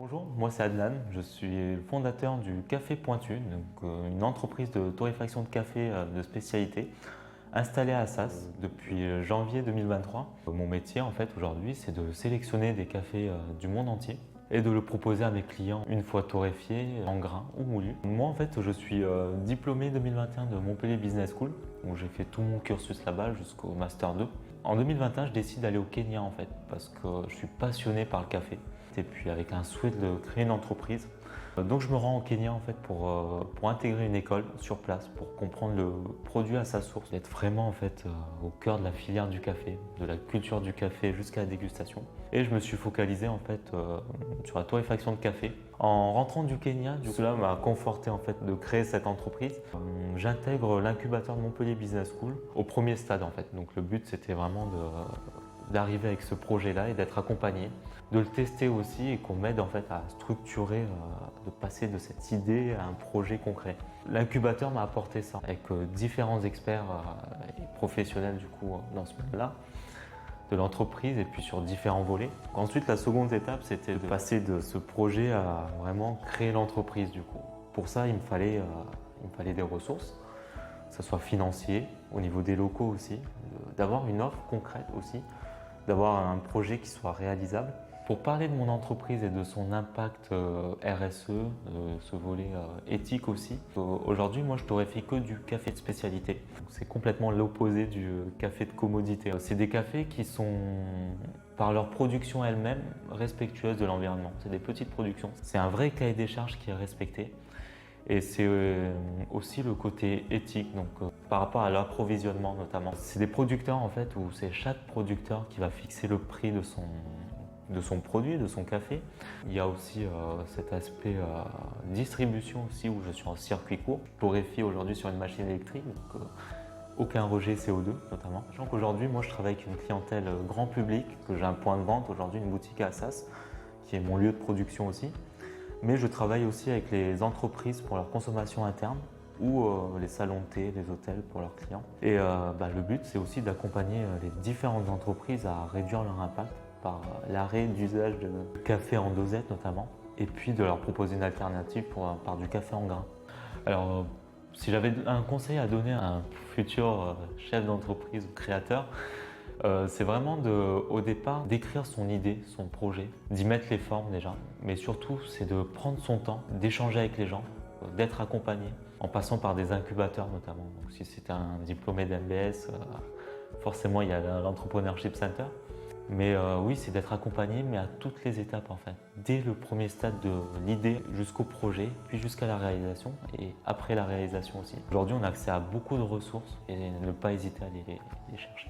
Bonjour, moi c'est Adnan, je suis le fondateur du Café Pointu, une entreprise de torréfaction de café de spécialité installée à Assas depuis janvier 2023. Mon métier en fait aujourd'hui c'est de sélectionner des cafés du monde entier et de le proposer à mes clients une fois torréfié, en grains ou moulu. Moi en fait je suis diplômé 2021 de Montpellier Business School où j'ai fait tout mon cursus là-bas jusqu'au Master 2. En 2021 je décide d'aller au Kenya en fait parce que je suis passionné par le café et puis avec un souhait de créer une entreprise. Donc je me rends au Kenya en fait pour intégrer une école sur place, pour comprendre le produit à sa source, d'être vraiment en fait au cœur de la filière du café, de la culture du café jusqu'à la dégustation. Et je me suis focalisé en fait sur la torréfaction de café. En rentrant du Kenya, cela m'a conforté en fait de créer cette entreprise. J'intègre l'incubateur de Montpellier Business School au premier stade en fait. Donc le but c'était vraiment d'arriver avec ce projet-là et d'être accompagné, de le tester aussi et qu'on m'aide en fait à structurer, de passer de cette idée à un projet concret. L'incubateur m'a apporté ça avec différents experts et professionnels du coup dans ce monde-là de l'entreprise et puis sur différents volets. Ensuite, la seconde étape, c'était de passer de ce projet à vraiment créer l'entreprise du coup. Pour ça, il me fallait des ressources, que ce soit financier, au niveau des locaux aussi, d'avoir une offre concrète aussi, d'avoir un projet qui soit réalisable. Pour parler de mon entreprise et de son impact RSE, ce volet éthique aussi, aujourd'hui moi je torréfie que du café de spécialité. C'est complètement l'opposé du café de commodité. C'est des cafés qui sont par leur production elle-même respectueuses de l'environnement. C'est des petites productions. C'est un vrai cahier des charges qui est respecté. Et c'est aussi le côté éthique, donc par rapport à l'approvisionnement notamment. C'est des producteurs en fait où c'est chaque producteur qui va fixer le prix de son produit, de son café. Il y a aussi cet aspect distribution aussi où je suis en circuit court. Je torréfie aujourd'hui sur une machine électrique, donc aucun rejet CO2 notamment. Sachant qu'aujourd'hui moi je travaille avec une clientèle grand public, que j'ai un point de vente aujourd'hui, une boutique à Assas, qui est mon lieu de production aussi. Mais je travaille aussi avec les entreprises pour leur consommation interne ou les salons de thé, les hôtels pour leurs clients. Et le but, c'est aussi d'accompagner les différentes entreprises à réduire leur impact par l'arrêt d'usage de café en dosette notamment, et puis de leur proposer une alternative par du café en grains. Alors, si j'avais un conseil à donner à un futur chef d'entreprise ou créateur, c'est vraiment au départ d'écrire son idée, son projet, d'y mettre les formes déjà, mais surtout c'est de prendre son temps, d'échanger avec les gens, d'être accompagné, en passant par des incubateurs notamment. Donc, si c'est un diplômé d'MBS, forcément il y a l'Entrepreneurship Center. Mais oui, c'est d'être accompagné, mais à toutes les étapes en fait. Dès le premier stade de l'idée jusqu'au projet, puis jusqu'à la réalisation et après la réalisation aussi. Aujourd'hui, on a accès à beaucoup de ressources et ne pas hésiter à aller les chercher.